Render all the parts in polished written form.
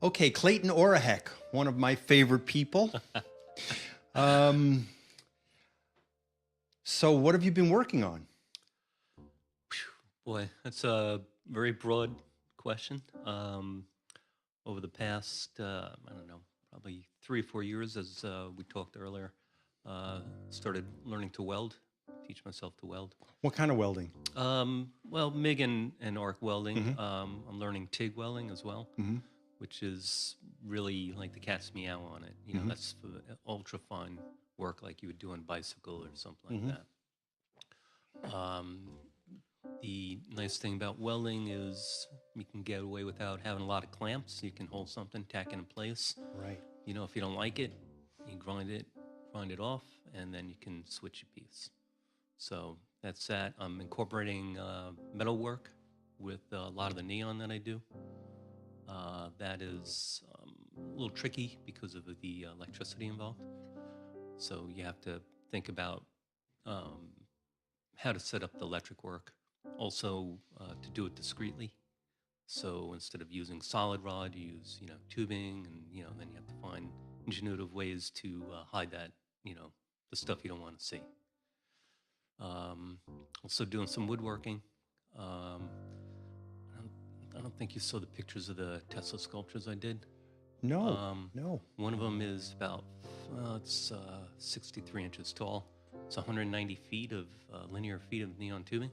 Okay, Clayton Orehek, one of my favorite people. Um, so what have you been working on? Boy, that's a very broad question. Over the past, I don't know, probably 3 or 4 years, as we talked earlier, uh, started learning to weld, teach myself to weld. What kind of welding? Well, MIG and arc welding. Hmm. I'm learning TIG welding as well, Hmm. which is really like the cat's meow on it. Hmm. That's for ultra fine work like you would do on bicycle or something like Hmm. that. The nice thing about welding is you can get away without having a lot of clamps. You can hold something, tack it in place. Right. If you don't like it, you grind it off, and then you can switch a piece. So that's that. I'm incorporating metal work with a lot of the neon that I do. That is a little tricky because of the electricity involved. So you have to think about um, how to set up the electric work. Also, to do it discreetly. So instead of using solid rod, you use tubing, and then you have to find ingenuitive ways to hide that the stuff you don't want to see. Um, Also doing some woodworking. Um, I don't think you saw the pictures of the Tesla sculptures I did. No, Um, no. One of them is about it's 63 inches tall. It's 190 feet of linear feet of neon tubing.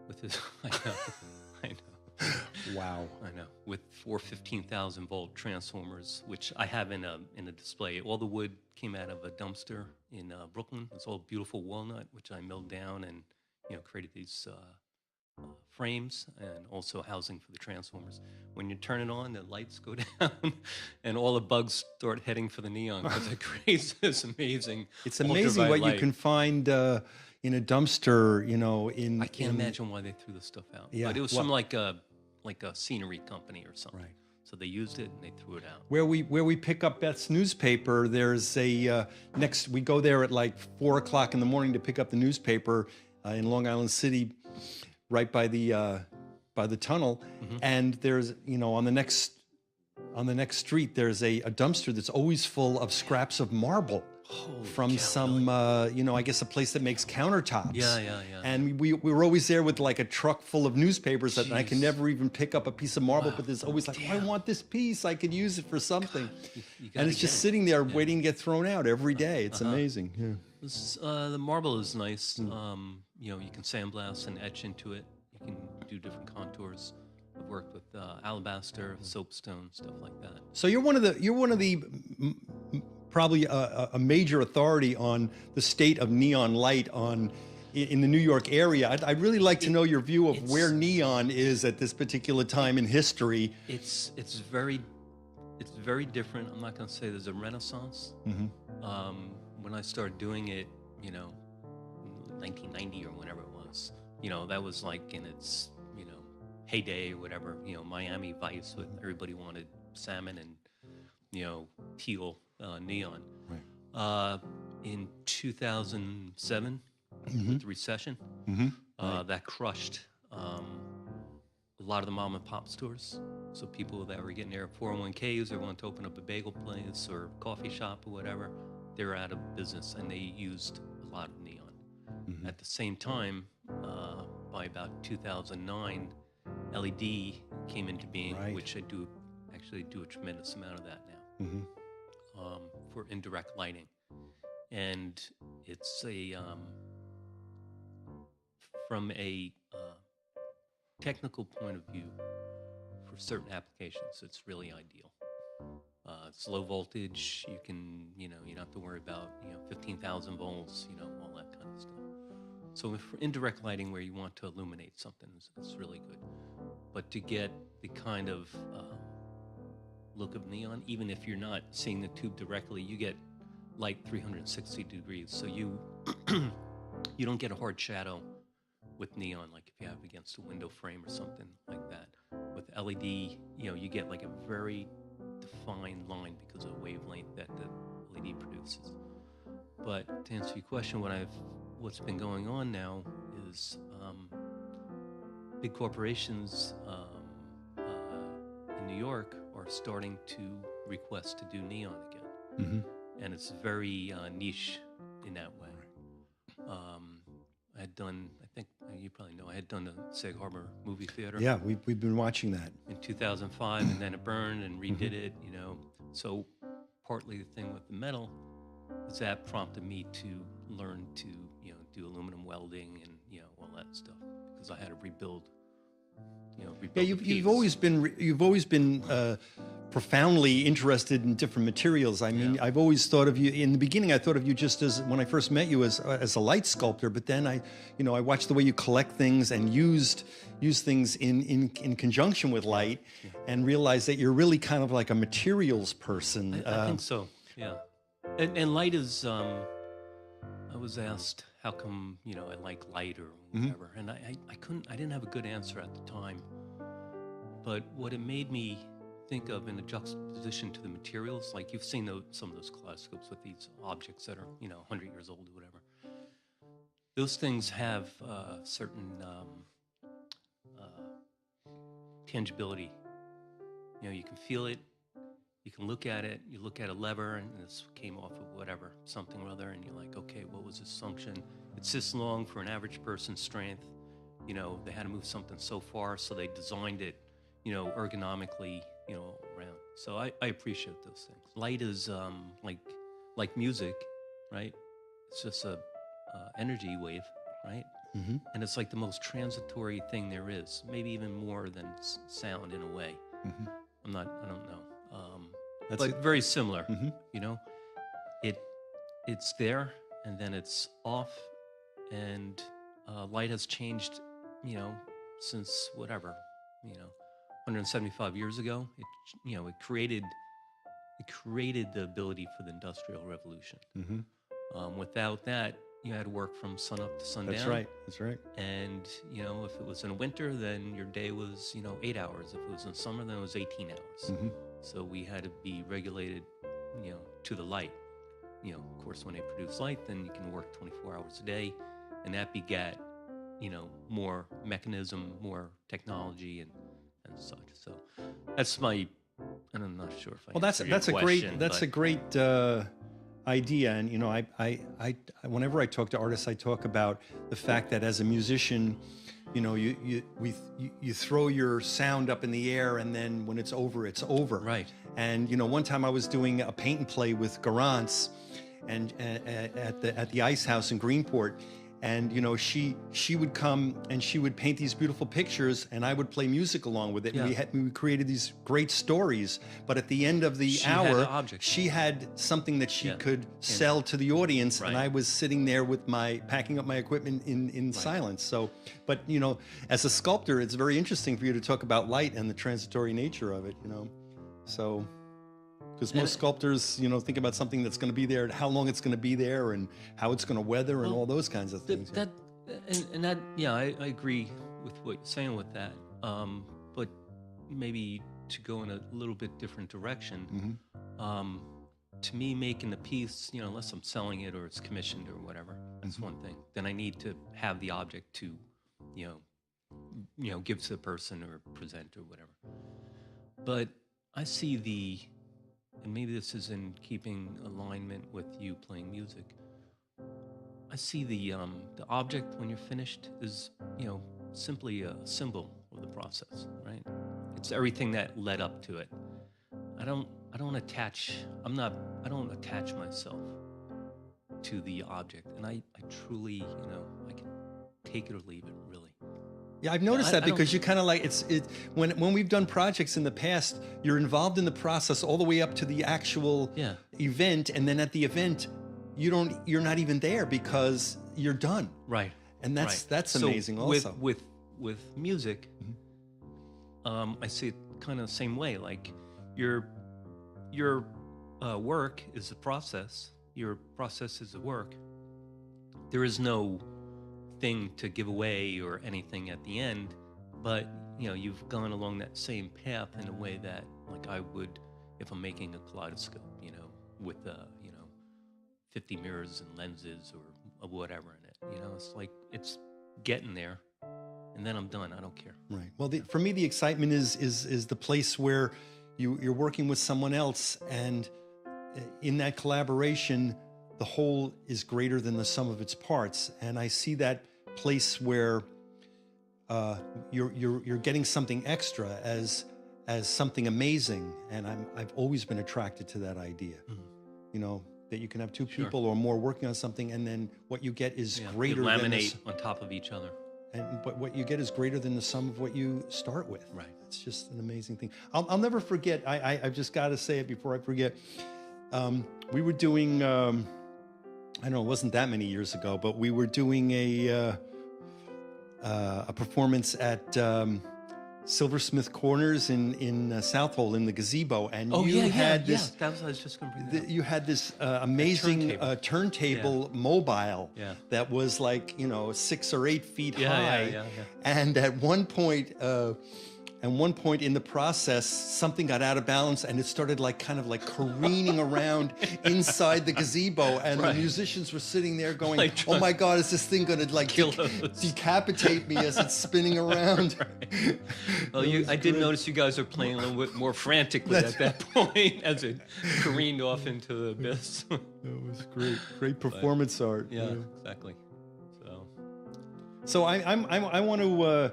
With his, I know, I know, Wow. I know. With four 15,000-volt transformers, which I have in a display. All the wood came out of a dumpster in Brooklyn. It's all beautiful walnut, which I milled down and created these frames and also housing for the transformers. When you turn it on, the lights go down, and all the bugs start heading for the neon because it creates this amazing It's amazing ultraviolet what you light. can find in a dumpster, I can't imagine why they threw this stuff out. Yeah, But it was well, from like a scenery company or something. right. So they used it and they threw it out. Where we pick up Beth's newspaper, there's a we go there at like 4 o'clock in the morning to pick up the newspaper in Long Island City, right by the tunnel, Hmm. and there's on the next street there's a dumpster that's always full of scraps of marble Holy from cow, some really? I guess a place that makes countertops. Yeah. And we were always there with like a truck full of newspapers and I can Jeez. never even pick up a piece of marble, Wow. but there's always like, oh, I Damn. want this piece, I could use it for something. You And gotta it's just get it. sitting there Yeah. waiting to get thrown out every day. It's Uh-huh. amazing. Yeah. The marble is nice. You can sandblast and etch into it. You can do different contours. I've worked with alabaster, soapstone, stuff like that. So you're one of the probably a major authority on the state of neon light in the New York area. I'd really like to know your view of It's where neon is at this particular time in history. it's very different. I'm not going to say there's a renaissance. When I started doing it, 1990 or whenever it was, that was like in its heyday or whatever. Miami Vice, with everybody wanted salmon and teal neon. Right. In 2007, with the recession, that crushed a lot of the mom and pop stores. So people that were getting their 401ks or wanted to open up a bagel place or coffee shop or whatever, they were out of business and they used a lot of neon. At the same time, by about 2009, LED came into being, Right. which I actually do a tremendous amount of that now for indirect lighting. And it's from a technical point of view, for certain applications, it's really ideal. It's low voltage. You can, you don't have to worry about, 15,000 volts, all that kind of stuff. So for indirect lighting where you want to illuminate something, it's really good. But to get the kind of look of neon, even if you're not seeing the tube directly, you get light 360 degrees. So you you don't get a hard shadow with neon like if you have it against a window frame or something like that. With LED, you get like a very defined line because of the wavelength that the LED produces. But to answer your question, what's been going on now is big corporations in New York are starting to request to do neon again, and it's very niche in that way. I had done, I think you probably know, I had done the Sag Harbor movie theater. Yeah, we've been watching that In 2005, and then it burned and redid it, you know. So partly the thing with the metal is that prompted me to learn to, you know, do aluminum welding and, you know, all that stuff, because I had to rebuild, you know, Yeah, you've always been profoundly interested in different materials. I mean, I've always thought of you in the beginning. I thought of you just as, when I first met you, as a light sculptor. But then I watched the way you collect things and use things in conjunction with light, and realized that you're really kind of like a materials person. I think so. Yeah, and light is. I was asked how come, you know, I like light or whatever, and I didn't have a good answer at the time. But what it made me think of in a juxtaposition to the materials, like you've seen some of those kaleidoscopes with these objects that are, you know, 100 years old or whatever. Those things have certain tangibility. You know, you can feel it, you can look at it, you look at a lever, and this came off of whatever, something or other, and you're like, okay, what was this function? It's this long for an average person's strength. You know, they had to move something so far, so they designed it, you know, ergonomically, you know, around. So I appreciate those things. Light is like music, right? It's just a energy wave, right? And it's like the most transitory thing there is, maybe even more than sound in a way. I don't know. But very similar, you know? It's there, and then it's off, and light has changed, you know, since whatever, you know, 175 years ago. It created the ability for the Industrial Revolution. Without that, you had to work from sun up to sundown. That's right. And, you know, if it was in winter, then your day was, you know, 8 hours. If it was in summer, then it was 18 hours. So we had to be regulated, you know, to the light. You know, of course, when they produce light, then you can work 24 hours a day. And that begat, you know, more mechanism, more technology and such. So that's my, and I'm not sure if I answered your question, that's a great idea. And, you know, I whenever I talk to artists, I talk about the fact that as a musician, you know, you throw your sound up in the air, and then when it's over, it's over. Right. And, you know, one time I was doing a paint and play with Garance, and at the Ice House in Greenport. And, you know, she would come and she would paint these beautiful pictures, and I would play music along with it. Yeah. And we created these great stories. But at the end of the hour, she had something that she could sell to the audience. And I was sitting there with packing up my equipment in silence. So, but, you know, as a sculptor, it's very interesting for you to talk about light and the transitory nature of it, you know. So, because most sculptors, you know, think about something that's going to be there, how long it's going to be there, and how it's going to weather, and all those kinds of things. I agree with what you're saying with that. But maybe to go in a little bit different direction, to me, making the piece, you know, unless I'm selling it or it's commissioned or whatever, that's one thing. Then I need to have the object to, you know, give to the person or present or whatever. But I see and maybe this is in keeping alignment with you playing music, I see the object when you're finished is, you know, simply a symbol of the process, right? It's everything that led up to it. I don't attach myself to the object, and I truly, you know, I can take it or leave it, really. Yeah, I've noticed that because you kind of like when we've done projects in the past, you're involved in the process all the way up to the actual event, and then at the event, you're not even there because you're done. Right. And that's amazing. So also with music, I see it kind of the same way. Like your work is a process. Your process is a work. There is no thing to give away or anything at the end, but, you know, you've gone along that same path in a way that, like, I would if I'm making a kaleidoscope, you know, with 50 mirrors and lenses or whatever in it. You know, it's like it's getting there, and then I'm done. I don't care. Right. Well, for me, the excitement is the place where you're working with someone else, and in that collaboration, the whole is greater than the sum of its parts. And I see that place where you're getting something extra as something amazing, and I've always been attracted to that idea. You know, that you can have two people or more working on something, and then what you get is greater. You laminate on top of each other, but what you get is greater than the sum of what you start with. Right. It's just an amazing thing. I'll never forget. I've just got to say it before I forget. We were doing. I don't know. It wasn't that many years ago, but we were doing a performance at Silversmith Corners in Southhold in the gazebo, and had this. That was, I was just going to bring that up. You had this amazing turntable mobile that was like 6 or 8 feet high, and at one point in the process, something got out of balance and it started kind of careening around inside the gazebo, and the musicians were sitting there going, "Oh my God, is this thing going to decapitate me as it's spinning around?" Well, I did notice you guys are playing a little bit more frantically at that point as it careened off into the abyss. It was great performance art. Yeah, exactly. So I want to.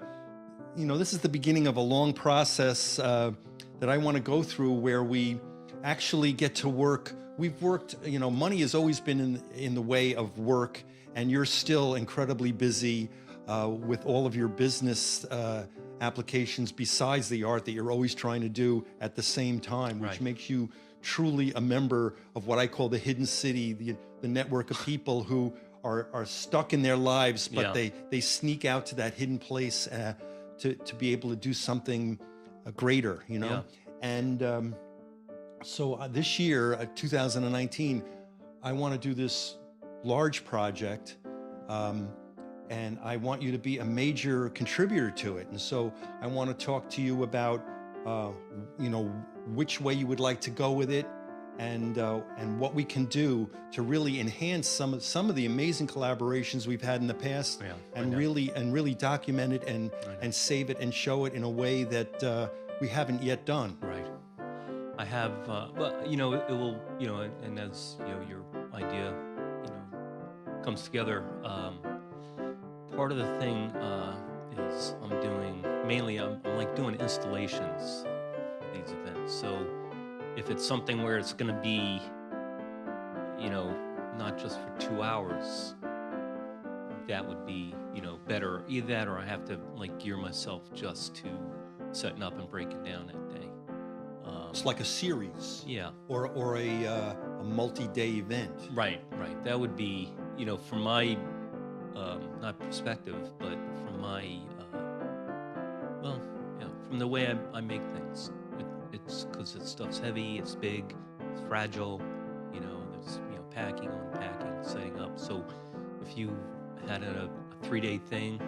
This is the beginning of a long process that I want to go through, where we actually get to work. We've worked, money has always been in the way of work, and you're still incredibly busy with all of your business applications besides the art that you're always trying to do at the same time, which makes you truly a member of what I call the hidden city, the network of people who are stuck in their lives, but they sneak out to that hidden place to be able to do something greater, And so this year, 2019, I want to do this large project, and I want you to be a major contributor to it. And so I want to talk to you about, which way you would like to go with it, and what we can do to really enhance some of the amazing collaborations we've had in the past, and really document it and save it and show it in a way that we haven't yet done. Right. I have, it will, and as your idea, comes together. Part of the thing is I'm doing mainly I'm doing installations for these events. So if it's something where it's going to be, not just for 2 hours, that would be, better. Either that, or I have to gear myself just to setting up and breaking down that day. It's like a series, or a multi-day event. Right. That would be, from my not perspective, but from my from the way I make things. It's because this stuff's heavy, it's big, it's fragile. There's packing, unpacking, setting up. So if you had a 3-day thing,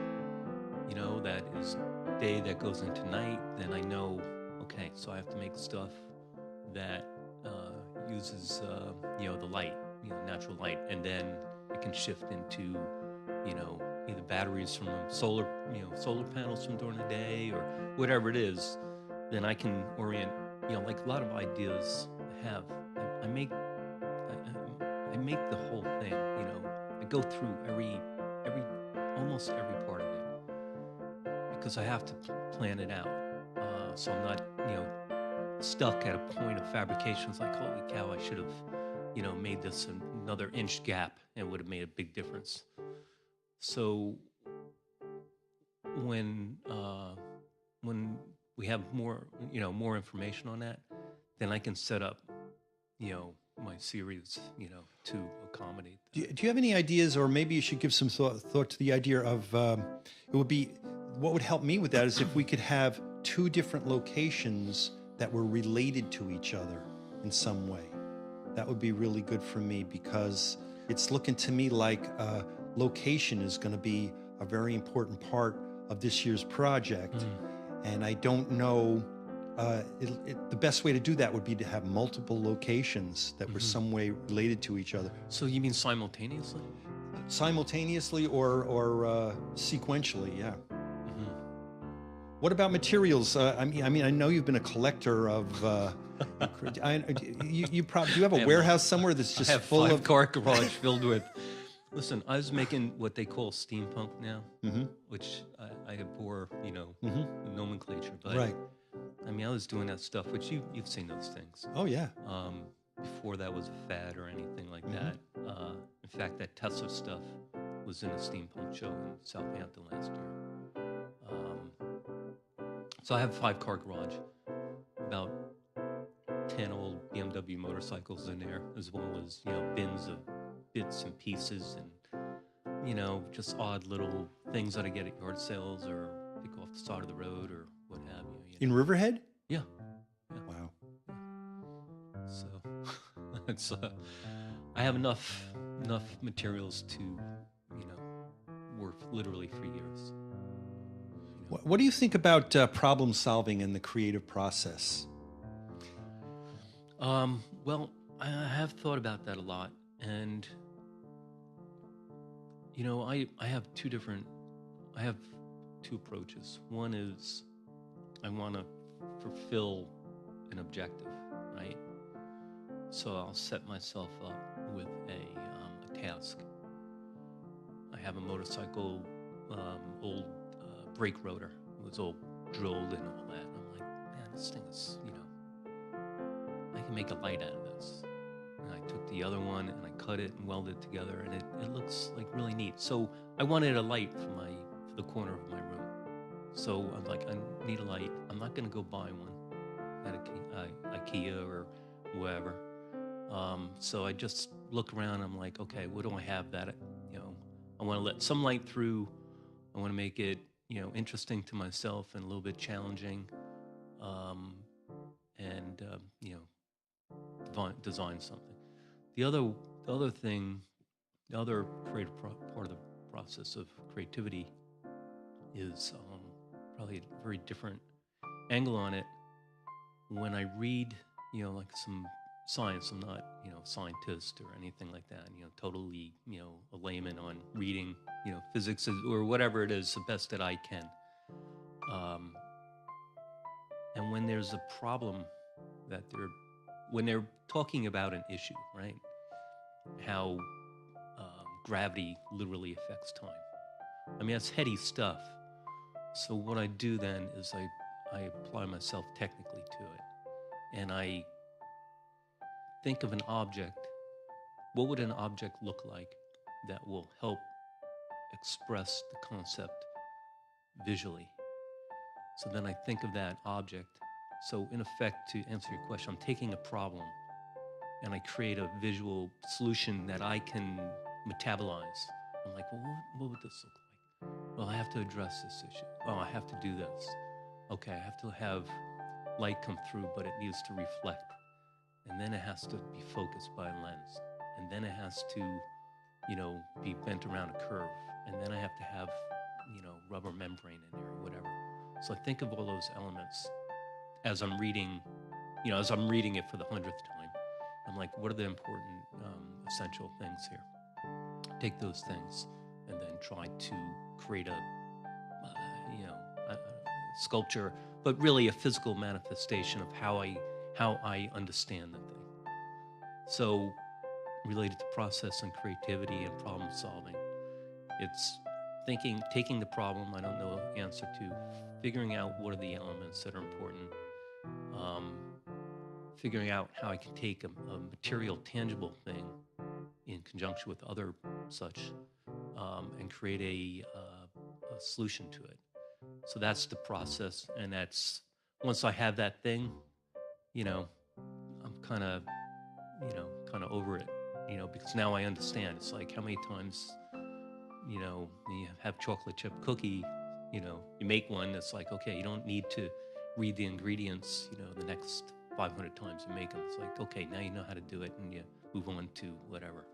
that is day that goes into night, then I know, okay, so I have to make stuff that uses the light, natural light, and then it can shift into either batteries from solar panels from during the day or whatever it is. Then I can orient, like a lot of ideas I have. I make the whole thing. I go through almost every part of it because I have to plan it out. So I'm not, stuck at a point of fabrication. It's like, holy cow, I should have, made this another inch gap, and it would have made a big difference. So when we have more information on that, then I can set up, my series, to accommodate that. Do you have any ideas, or maybe you should give some thought to the idea of, what would help me with that is if we could have 2 different locations that were related to each other in some way. That would be really good for me, because it's looking to me like location is going to be a very important part of this year's project. And I don't know, the best way to do that would be to have multiple locations that were some way related to each other. So you mean simultaneously? Simultaneously or sequentially, yeah. What about materials? I know you've been a collector of. You probably, do you have a warehouse somewhere that's just I have full of car garage filled with. Listen, I was making what they call steampunk now, which I abhor, the nomenclature. But right? I mean, I was doing that stuff, which you've seen those things. Oh yeah. Before that was a fad or anything like that. In fact, that Tesla stuff was in a steampunk show in Southampton last year. So I have 5-car garage, about 10 old BMW motorcycles in there, as well as, bins of bits and pieces and, just odd little things that I get at yard sales or pick off the side of the road or what have you. In Riverhead? Yeah. Wow. So it's I have enough materials to, work literally for years. What do you think about problem solving in the creative process? Well, I have thought about that a lot, and I have two approaches. One is I want to fulfill an objective, right? So I'll set myself up with a task. I have a motorcycle, old brake rotor. It was all drilled and all that. And I'm like, man, this thing is, I can make a light out of this. And I took the other one and I cut it and welded it together, and it looks like really neat. So I wanted a light for the corner of my room. So I'm like, I need a light. I'm not going to go buy one at IKEA or wherever. So I just look around. I'm like, okay, what do I have that, I want to let some light through. I want to make it, interesting to myself and a little bit challenging. And design something. The other thing, the other creative part of the process of creativity is probably a very different angle on it. When I read, like some science, I'm not, a scientist or anything like that, totally, a layman on reading, physics or whatever it is, the best that I can. And when there's a problem when they're talking about an issue, right? How gravity literally affects time. I mean, that's heady stuff. So what I do then is I apply myself technically to it. And I think of an object. What would an object look like that will help express the concept visually? So then I think of that object. So in effect, to answer your question, I'm taking a problem and I create a visual solution that I can metabolize. I'm like, well, what would this look like? Well, I have to address this issue. Oh, I have to do this. Okay, I have to have light come through, but it needs to reflect. And then it has to be focused by a lens. And then it has to, be bent around a curve. And then I have to have, rubber membrane in there or whatever. So I think of all those elements as I'm reading, as I'm reading it for the 100th time. I'm like, what are the important, essential things here? Take those things and then try to create a sculpture, but really a physical manifestation of how I understand the thing. So related to process and creativity and problem solving, it's taking the problem I don't know the answer to, figuring out what are the elements that are important, figuring out how I can take a material, tangible thing in conjunction with other such, and create a solution to it. So that's the process, and that's, once I have that thing, I'm kind of over it, because now I understand. It's like, how many times, you have chocolate chip cookie, you make one that's like, okay, you don't need to read the ingredients, the next 500 times you make them. It's like, okay, now you know how to do it, and you move on to whatever,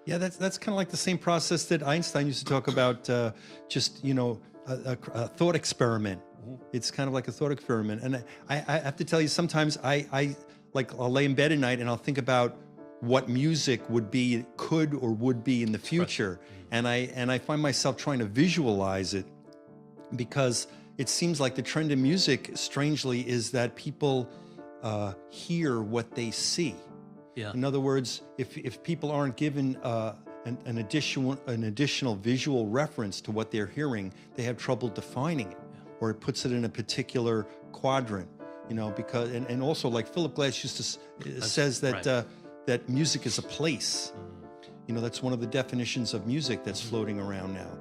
Yeah, that's kind of like the same process that Einstein used to talk about, just, a thought experiment. Mm-hmm. It's kind of like a thought experiment. And I have to tell you, sometimes I'll lay in bed at night and I'll think about what music could or would be in the future. Mm-hmm. And I find myself trying to visualize it, because it seems like the trend in music, strangely, is that people hear what they see. Yeah. In other words, if people aren't given an additional visual reference to what they're hearing, they have trouble defining it, or it puts it in a particular quadrant. Because and also, like Philip Glass says that right. That music is a place. That's one of the definitions of music that's floating around now.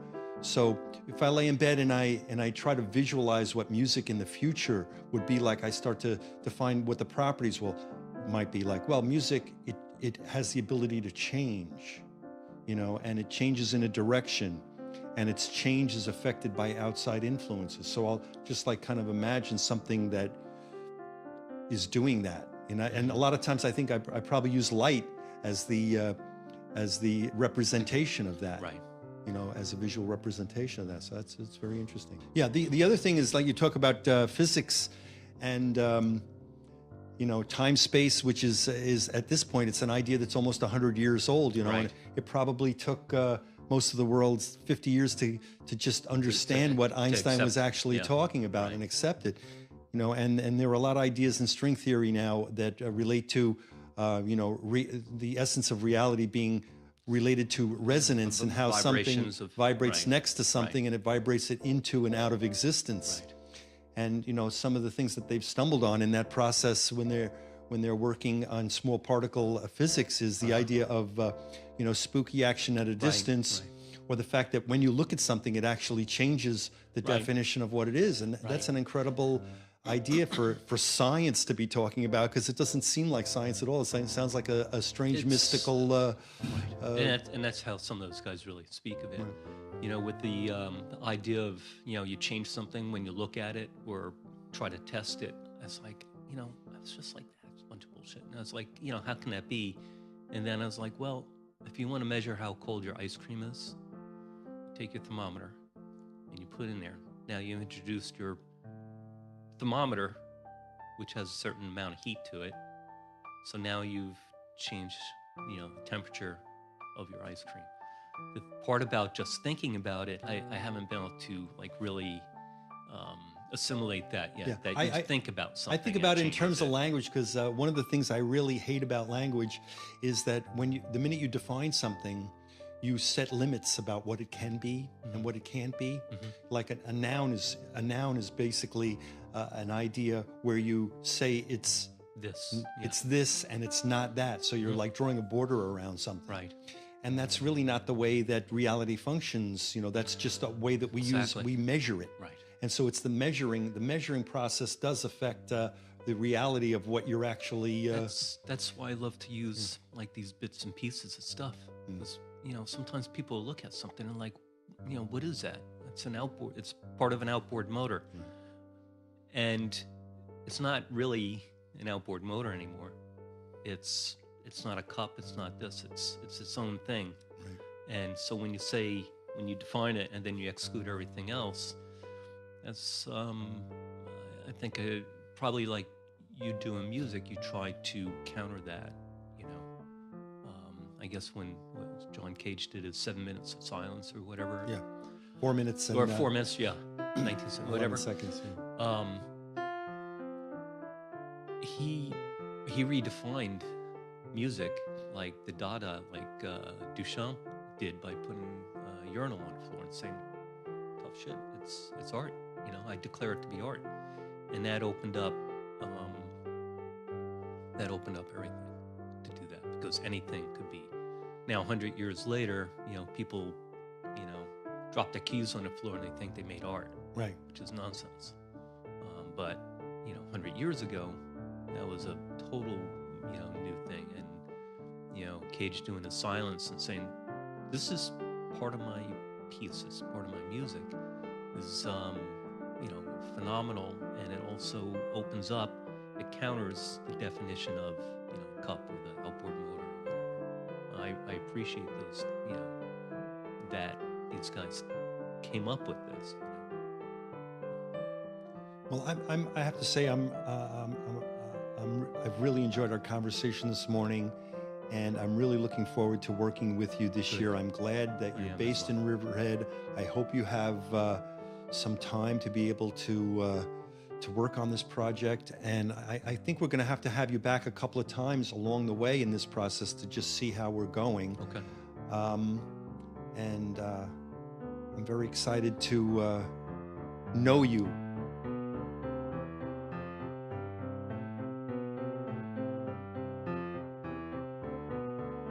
So if I lay in bed and I try to visualize what music in the future would be like, I start to define what the properties might be like. Well, music, it has the ability to change, and it changes in a direction, and its change is affected by outside influences. So I'll just kind of imagine something that is doing that. And a lot of times I think I probably use light as the representation of that. Right. As a visual representation of that. So it's very interesting. Yeah, the other thing is, like, you talk about physics and time space, which is at this point, it's an idea that's almost 100 years old, Right. and it probably took most of the world's 50 years to just understand what Einstein was actually talking about, Right. and accept it. And there are a lot of ideas in string theory now that relate to the essence of reality being related to resonance, and how something vibrates right. next to something, Right. and it vibrates it into and out of existence. Right. And some of the things that they've stumbled on in that process when they're working on small particle physics is the idea of spooky action at a distance, right. or the fact that when you look at something, it actually changes the Right. definition of what it is. And that's an incredible idea for science to be talking about, because it doesn't seem like science at all. It sounds like a strange, mystical. And that's how some of those guys really speak of it. Right. With the idea of you change something when you look at it or try to test it. It's like I was just like, that's a bunch of bullshit. And I was like, how can that be? And then I was like, well, if you want to measure how cold your ice cream is, take your thermometer and you put in there. Now you introduced your thermometer, which has a certain amount of heat to it. So now you've changed, the temperature of your ice cream. The part about just thinking about it, I haven't been able to really assimilate that yet. Yeah, that you think about something. I think about it in terms of language, because one of the things I really hate about language is that the minute you define something, you set limits about what it can be and what it can't be. Like a noun is basically an idea where you say it's this and it's not that. So you're like drawing a border around something. Right. And that's really not the way that reality functions. That's just a way that we measure it. Right. And so it's the measuring process does affect the reality of what you're actually. That's why I love to use these bits and pieces of stuff. Because, sometimes people look at something and like, what is that? It's an outboard. It's part of an outboard motor. And it's not really an outboard motor anymore. It's not a cup. It's not this. It's its own thing. Right. And so when you define it and then you exclude everything else, that's I think probably like you do in music, you try to counter that. I guess when John Cage did his 7 minutes of silence or whatever. Yeah, 4 minutes. Or 4 minutes, 19 whatever. Seconds. He redefined music like the Dada, like Duchamp did by putting a urinal on the floor and saying, "Tough shit. It's art. I declare it to be art," and that opened up everything to do that, because anything could be. Now, 100 years later, people, drop their keys on the floor and they think they made art, right? Which is nonsense. But 100 years ago, that was a total, new thing. And Cage doing the silence and saying, "This is part of my piece. It's part of my music." Is phenomenal, and it also opens up. It counters the definition of cup or the outboard motor or whatever. I appreciate those, that these guys came up with this. Well, I have to say I've really enjoyed our conversation this morning, and I'm really looking forward to working with you this year. I'm glad that you're based in Riverhead. I hope you have some time to be able to work on this project. And I think we're going to have you back a couple of times along the way in this process to just see how we're going. Okay. And I'm very excited to know you